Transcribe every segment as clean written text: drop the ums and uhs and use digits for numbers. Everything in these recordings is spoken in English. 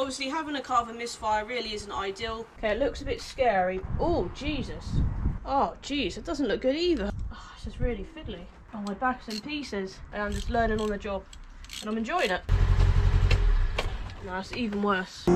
Obviously having a car with a misfire really isn't ideal. Okay, it looks a bit scary. Oh, Jesus. Oh, jeez, it doesn't look good either. Oh, it's just really fiddly. Oh, my back's in pieces. And I'm just learning on the job. And I'm enjoying it. No, it's even worse.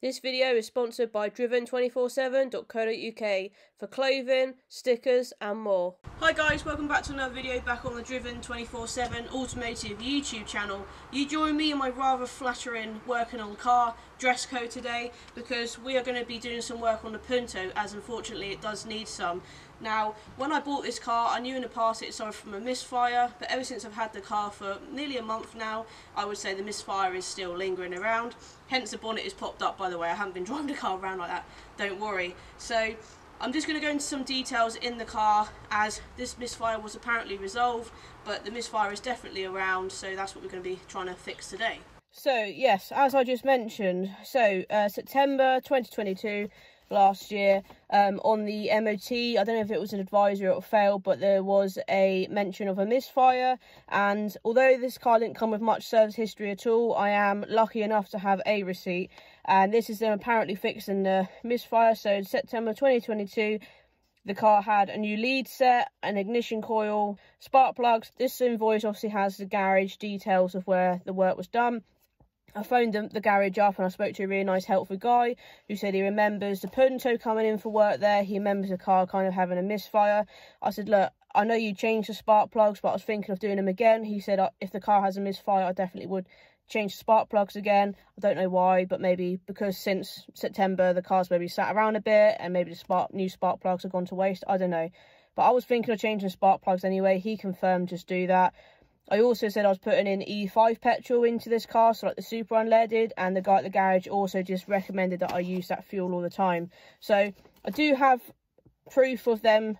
This video is sponsored by driven247.co.uk for clothing, stickers and more. Hi guys, welcome back to another video back on the Driven247 Automotive YouTube channel. You join me in my rather flattering working on car dress code today because we are going to be doing some work on the Punto, as unfortunately it does need some. Now, when I bought this car, I knew in the past it suffered from a misfire, but ever since I've had the car for nearly a month now, I would say the misfire is still lingering around. Hence the bonnet is popped up, by the way. I haven't been driving the car around like that, don't worry. So I'm just going to go into some details in the car, as this misfire was apparently resolved, but the misfire is definitely around, so that's what we're going to be trying to fix today. So yes, as I just mentioned, September 2022, last year, on the MOT, I don't know if it was an advisory or it failed, but there was a mention of a misfire, and although this car didn't come with much service history at all, I am lucky enough to have a receipt, and this is them apparently fixing the misfire. So in September 2022, the car had a new lead set, an ignition coil, spark plugs. This invoice obviously has the garage details of where the work was done. I phoned the garage up and I spoke to a really nice, helpful guy who said he remembers the Punto coming in for work there. He remembers the car kind of having a misfire. I said, look, I know you changed the spark plugs, but I was thinking of doing them again. He said, if the car has a misfire, I definitely would change the spark plugs again. I don't know why, but maybe because since September, the car's maybe sat around a bit and maybe the new spark plugs have gone to waste. I don't know. But I was thinking of changing the spark plugs anyway. He confirmed just do that. I also said I was putting in E5 petrol into this car, so like the super unleaded, and the guy at the garage also just recommended that I use that fuel all the time. So I do have proof of them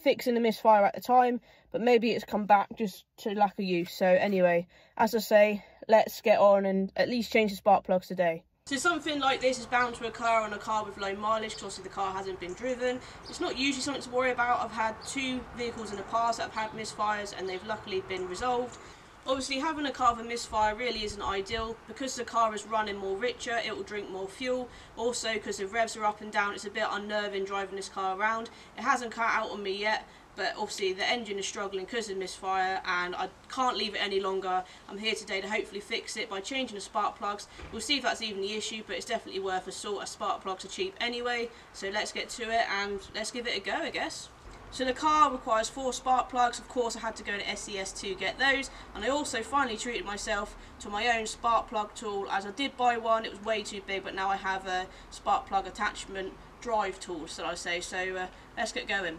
fixing the misfire at the time, but maybe it's come back just to lack of use. So anyway, as I say, let's get on and at least change the spark plugs today. So something like this is bound to occur on a car with low mileage, because obviously the car hasn't been driven. It's not usually something to worry about. I've had 2 vehicles in the past that have had misfires and they've luckily been resolved. Obviously having a car with a misfire really isn't ideal. Because the car is running more richer, it will drink more fuel. Also because the revs are up and down, it's a bit unnerving driving this car around. It hasn't cut out on me yet, but obviously the engine is struggling because of misfire and I can't leave it any longer. I'm here today to hopefully fix it by changing the spark plugs. We'll see if that's even the issue, but it's definitely worth a sort. As spark plugs are cheap anyway, so let's get to it and let's give it a go, I guess. So the car requires 4 spark plugs. Of course I had to go to SES to get those, and I also finally treated myself to my own spark plug tool, as I did buy one. It was way too big, but now I have a spark plug attachment drive tool, so I say. So let's get going.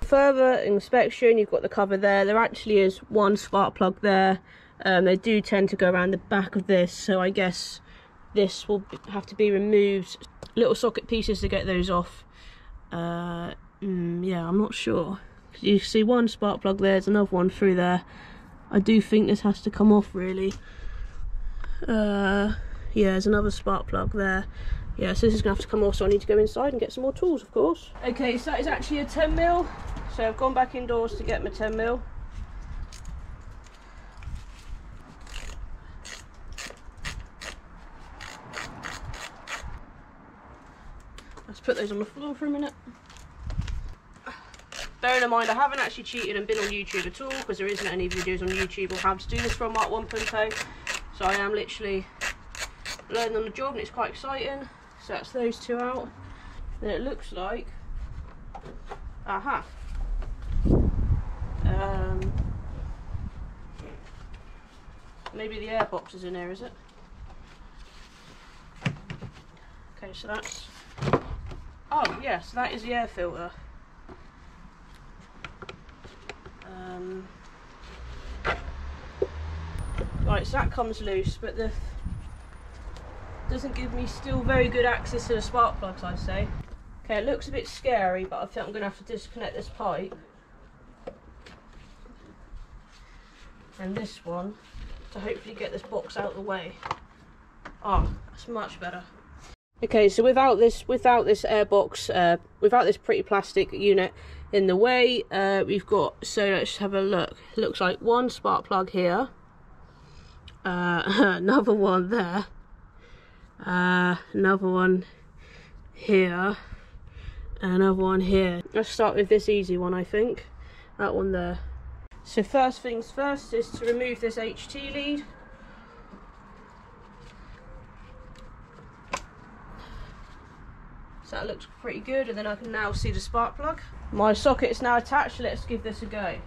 Further inspection, you've got the cover there. There actually is 1 spark plug there. They do tend to go around the back of this, so I guess this will have to be removed. Little socket pieces to get those off. Yeah, I'm not sure. You see 1 spark plug there, there's another one through there. I do think this has to come off really. Yeah, there's another spark plug there. Yeah, so this is going to have to come off, so I need to go inside and get some more tools, of course. Okay, so that is actually a 10mm. So I've gone back indoors to get my 10mm. Let's put those on the floor for a minute. Bearing in mind, I haven't actually cheated and been on YouTube at all, because there isn't any videos on YouTube on how to do this from Mark 1 Punto. So I am literally learning on the job and it's quite exciting. So that's those 2 out. Then it looks like, aha. Maybe the air box is in there, is it? Okay, so that's, oh yes, that is the air filter. Right, so that comes loose, but the doesn't give me still very good access to the spark plugs, I'd say. Okay, it looks a bit scary, but I think I'm going to have to disconnect this pipe and this one to hopefully get this box out of the way. Oh, that's much better. Okay, so without this airbox, without this pretty plastic unit in the way, we've got, so let's have a look. It looks like one spark plug here, another one there, another one here, and another one here. Let's start with this easy one, I think. That one there. So first things first is to remove this HT lead. So that looks pretty good, and then I can now see the spark plug. My socket is now attached, so let's give this a go.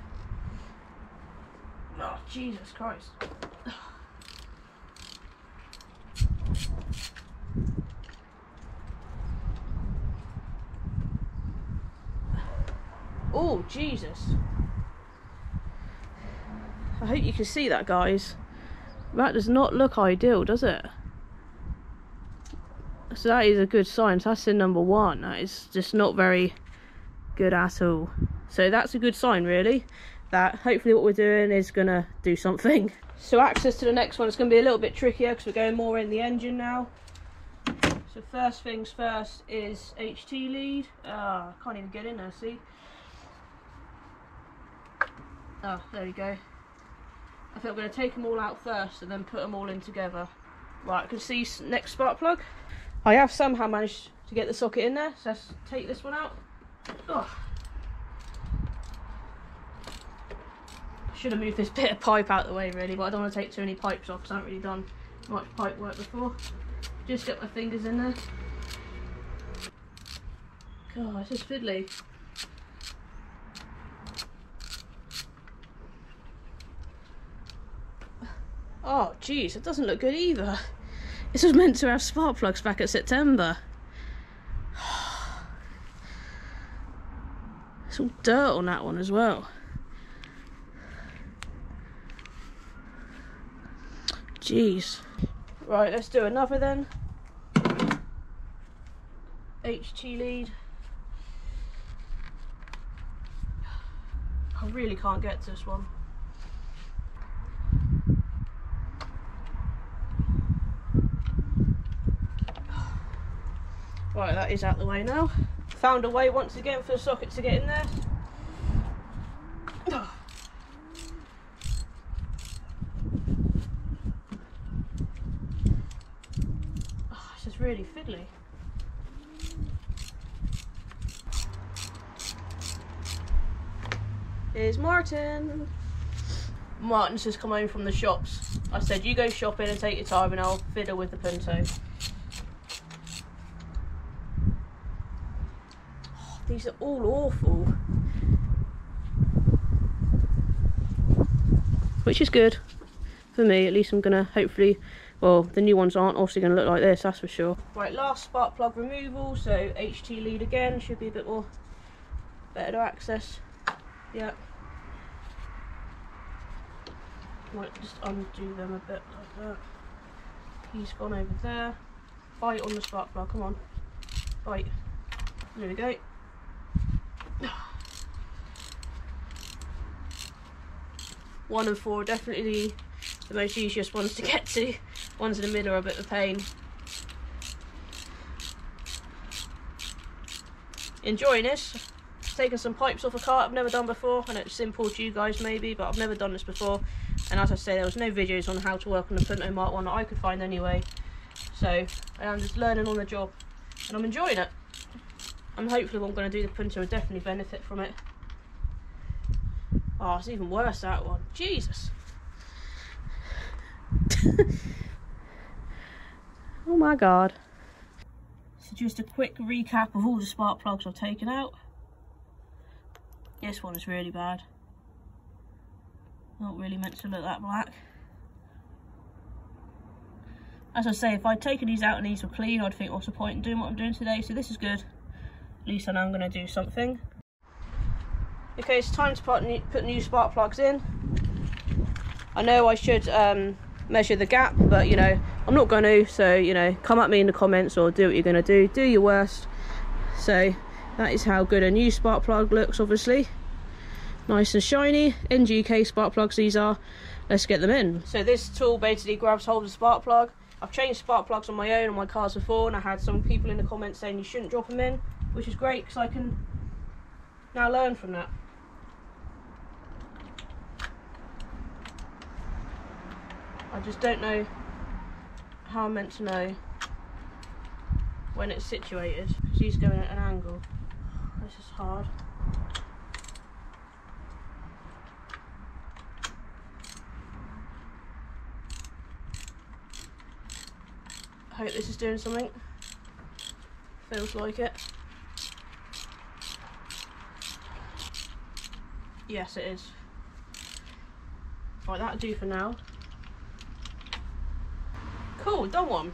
Oh, Jesus Christ. Oh, Jesus. I hope you can see that, guys. That does not look ideal, does it? So that is a good sign. So that's in number one. That is just not very good at all. So that's a good sign, really, that hopefully what we're doing is gonna do something. So access to the next one is gonna be a little bit trickier because we're going more in the engine now. So first things first is HT lead. I can't even get in there, see? Oh, there we go. I think I'm going to take them all out first and then put them all in together. Right, I can see next spark plug. I have somehow managed to get the socket in there, so let's take this one out. Oh. Should have moved this bit of pipe out of the way, really, but I don't want to take too many pipes off because I haven't really done much pipe work before. Just get my fingers in there. God, this is fiddly. Oh, geez, it doesn't look good either. This was meant to have spark plugs back at September. It's all dirt on that one as well. Jeez. Right, let's do another then. HT lead. I really can't get to this one. Right, that is out the way now. Found a way once again for the socket to get in there. Oh. Oh, this is really fiddly. Here's Martin. Martin's just come home from the shops. I said, you go shopping and take your time and I'll fiddle with the Punto. These are all awful. Which is good for me. At least I'm gonna hopefully, well, the new ones aren't obviously gonna look like this, that's for sure. Right, last spark plug removal. So HT lead again, should be a bit more better to access. Yeah. Might just undo them a bit like that. He's gone over there. Bite on the spark plug, come on. Bite. There we go. 1 and 4 are definitely the most easiest ones to get to. Ones in the middle are a bit of a pain. Enjoying this. Taking some pipes off a car I've never done before. I know it's simple to you guys maybe, but I've never done this before. And as I say, there was no videos on how to work on the Punto Mark 1 that I could find anyway. So I'm just learning on the job and I'm enjoying it. And hopefully what I'm going to do the Punto will definitely benefit from it. Oh, it's even worse, that one. Jesus. Oh my God. So just a quick recap of all the spark plugs I've taken out. This one is really bad. Not really meant to look that black. As I say, if I'd taken these out and these were clean, I'd think what's the point in doing what I'm doing today, so this is good. At least I know I'm going to do something. Okay, it's time to put new spark plugs in. I know I should measure the gap, but you know, I'm not going to, so you know, come at me in the comments or do what you're going to do. Do your worst. So that is how good a new spark plug looks, obviously. Nice and shiny. NGK spark plugs these are. Let's get them in. So this tool basically grabs hold of the spark plug, I've changed spark plugs on my own on my cars before, and I had some people in the comments saying you shouldn't drop them in, which is great because I can now learn from that. I just don't know how I'm meant to know when it's situated because he's going at an angle. This is hard. I hope this is doing something. Feels like it. Yes, it is. Right, that'll do for now. Cool, done one.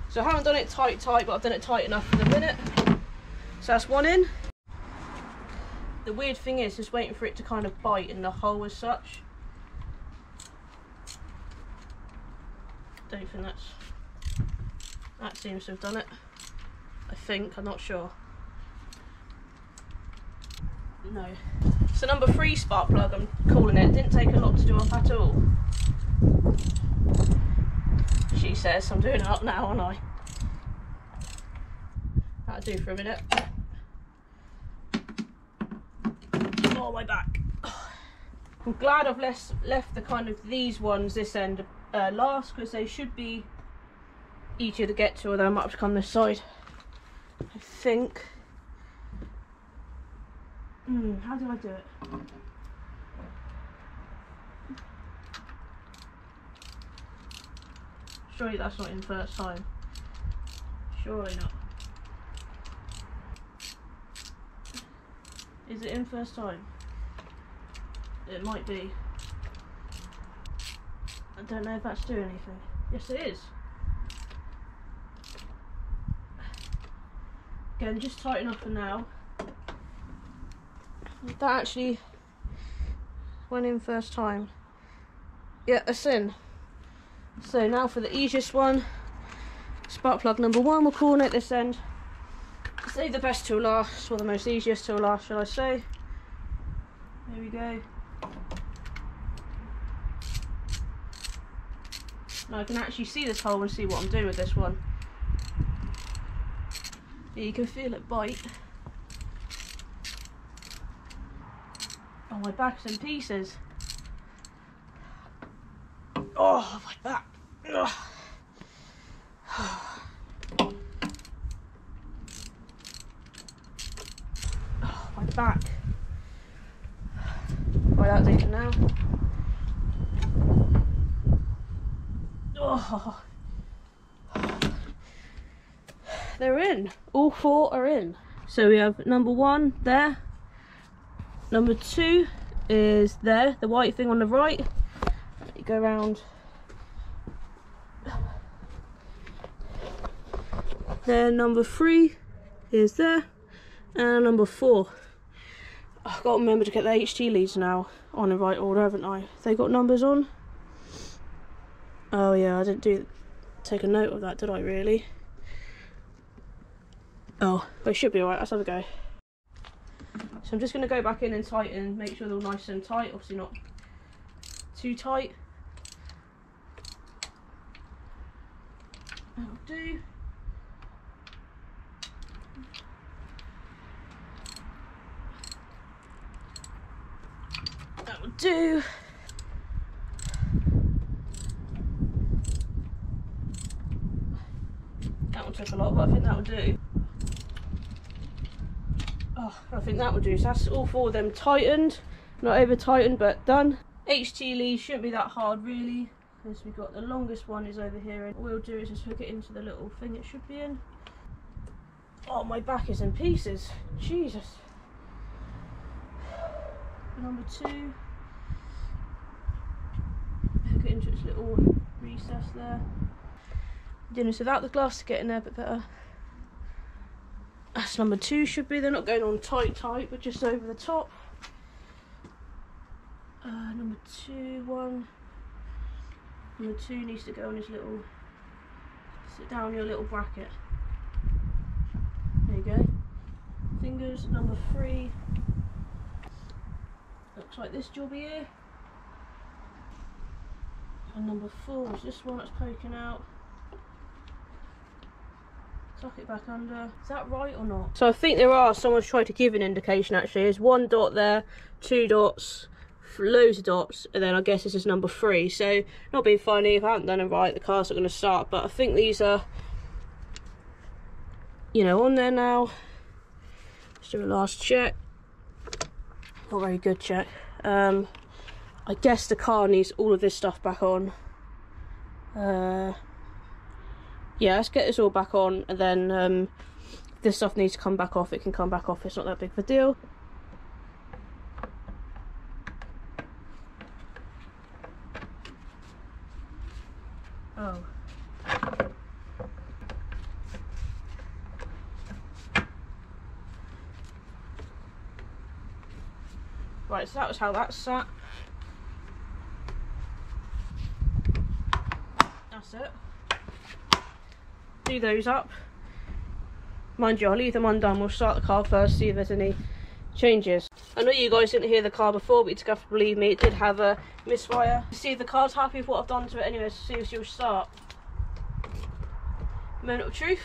So I haven't done it tight, but I've done it tight enough for the minute. So that's one in. The weird thing is just waiting for it to kind of bite in the hole as such. Don't think that seems to have done it. I think, I'm not sure. No. So number 3 spark plug, I'm calling it. Didn't take a lot to do up at all. She says, I'm doing it up now, aren't I? That'll do for a minute. Oh, my back. I'm glad I've left the kind of these ones this end last, because they should be easier to get to, although I might have to come this side. I think. How do I do it? Surely that's not in first time. Surely not. Is it in first time? It might be. I don't know if that's doing anything. Yes, it is. Again, just tighten up for now. That actually went in first time. Yeah, that's in. So now for the easiest one, spark plug number 1, we're calling it this end. Save the best till last, or the most easiest till last, shall I say. There we go. Now I can actually see this hole and see what I'm doing with this one. You can feel it bite. Oh, my back's in pieces. Oh, my back. Ugh. Oh, my back. Right, that'll do for now. Oh. They're in. All 4 are in. So we have number 1 there. Number 2 is there, the white thing on the right. You go around. Then number 3 is there. And number 4. I've got to remember to get the HT leads now on the right order, haven't I? They got numbers on. Oh yeah, I didn't take a note of that, did I really? Oh, but it should be alright. Let's have a go. So I'm just going to go back in and tighten, make sure they're all nice and tight, obviously not too tight. That'll do. That'll do. That one took a lot, but I think that'll do. Oh, I think that will do. So that's all 4 of them tightened, not over tightened, but done. HT lead shouldn't be that hard really, because we've got the longest one is over here, and all we'll do is just hook it into the little thing it should be in. Oh, my back is in pieces. Jesus. Number 2. Hook it into its little recess there. Doing this without the glass to get in there a bit better. That's number 2 should be. They're not going on tight, but just over the top. Number 2, 1. Number 2 needs to go on his little, sit down your little bracket. There you go. Fingers, number 3. Looks like this jobby here. And number 4 is this one that's poking out. Tuck it back under. Is that right or not? So I think there are, someone's tried to give an indication actually. There's 1 dot there, 2 dots, loads of dots, and then I guess this is number 3. So not being funny, if I haven't done it right, the car's not going to start, but I think these are, you know, on there now. Let's do a last check. Not very good check. I guess the car needs all of this stuff back on. Yeah, let's get this all back on, and then if this stuff needs to come back off, it can come back off. It's not that big of a deal. Oh. Right, so that was how that sat. That's it. Do those up. Mind you, I'll leave them undone. We'll start the car first, see if there's any changes. I know you guys didn't hear the car before, but you'd have to believe me, it did have a misfire. See if the car's happy with what I've done to it anyway, so see if she'll start. Moment of truth.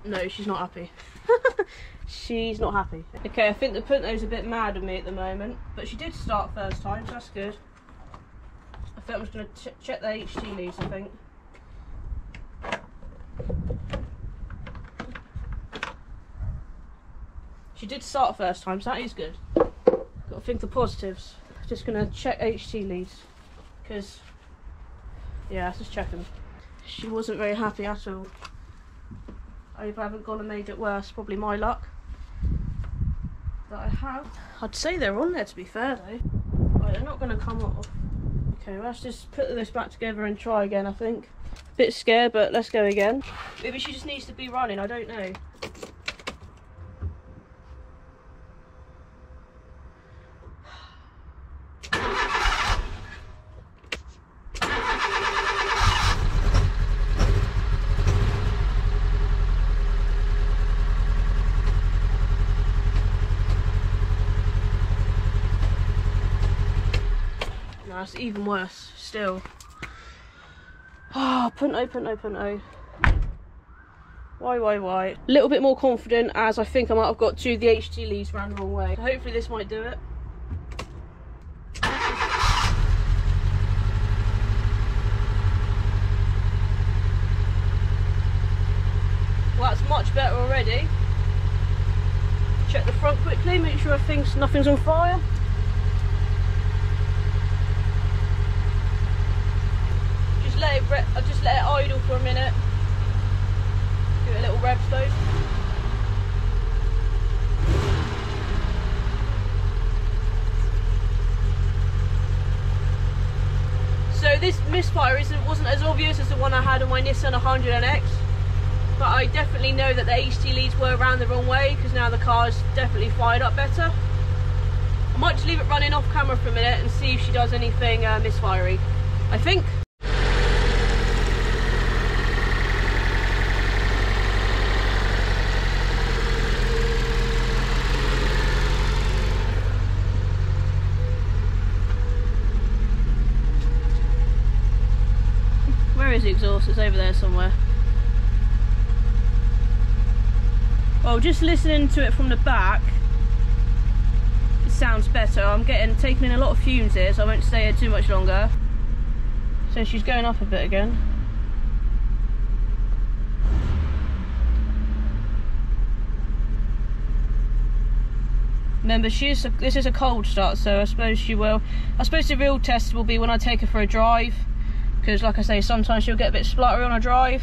No, she's not happy. She's not happy. Okay, I think the Punto's a bit mad at me at the moment, but she did start first time, so that's good. I think I'm just going to check the HT leads, I think. She did start first time, so that is good. Got to think the positives. Just going to check HT leads, because, yeah, let's just check them. She wasn't very happy at all. I hope I haven't gone and made it worse. Probably my luck that I have. I'd say they're on there, to be fair though. Right, they're not going to come off. Okay, well, let's just put this back together and try again, I think. Bit scared, but let's go again. Maybe she just needs to be running, I don't know. That's even worse still. Ah, Punto. Why? A little bit more confident, as I think I might have got the HT leads round the wrong way. So hopefully this might do it. Well, that's much better already. Check the front quickly, make sure nothing's on fire. I'll just let it idle for a minute. Give it a little rev slope. So this misfire wasn't as obvious as the one I had on my Nissan 100NX, but I definitely know that the HT leads were around the wrong way, because now the car's definitely fired up better. I might just leave it running off camera for a minute and see if she does anything misfirey. I think. The exhaust is over there somewhere. Well, just listening to it from the back, it sounds better. I'm taking in a lot of fumes here, so I won't stay here too much longer. So she's going up a bit again. Remember, this is a cold start, so I suppose she will. I suppose the real test will be when I take her for a drive. Because, like I say, sometimes she'll get a bit spluttery on a drive.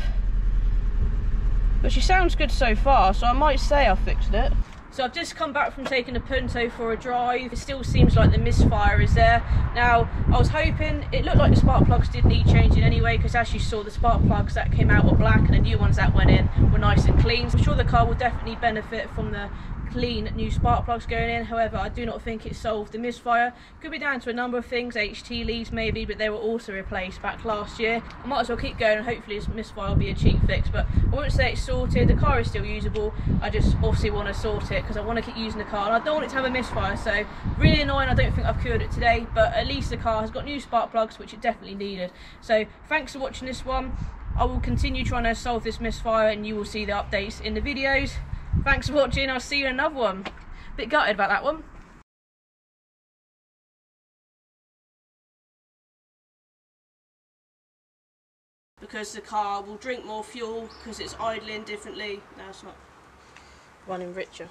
But she sounds good so far, so I might say I've fixed it. So I've just come back from taking the Punto for a drive. It still seems like the misfire is there. Now, I was hoping, it looked like the spark plugs did need changing anyway, because as you saw, the spark plugs that came out were black and the new ones that went in were nice and clean. So I'm sure the car will definitely benefit from the clean new spark plugs going in. However, I do not think it solved the misfire. Could be down to a number of things, HT leads maybe, but they were also replaced back last year. I might as well keep going and hopefully this misfire will be a cheap fix, but I wouldn't say it's sorted. The car is still usable. I just obviously want to sort it because I want to keep using the car and I don't want it to have a misfire. So really annoying. I don't think I've cured it today, but at least the car has got new spark plugs, which it definitely needed. So thanks for watching this one. I will continue trying to solve this misfire and you will see the updates in the videos. Thanks for watching. I'll see you in another one. Bit gutted about that one. Because the car will drink more fuel because it's idling differently. No, it's not. Running richer.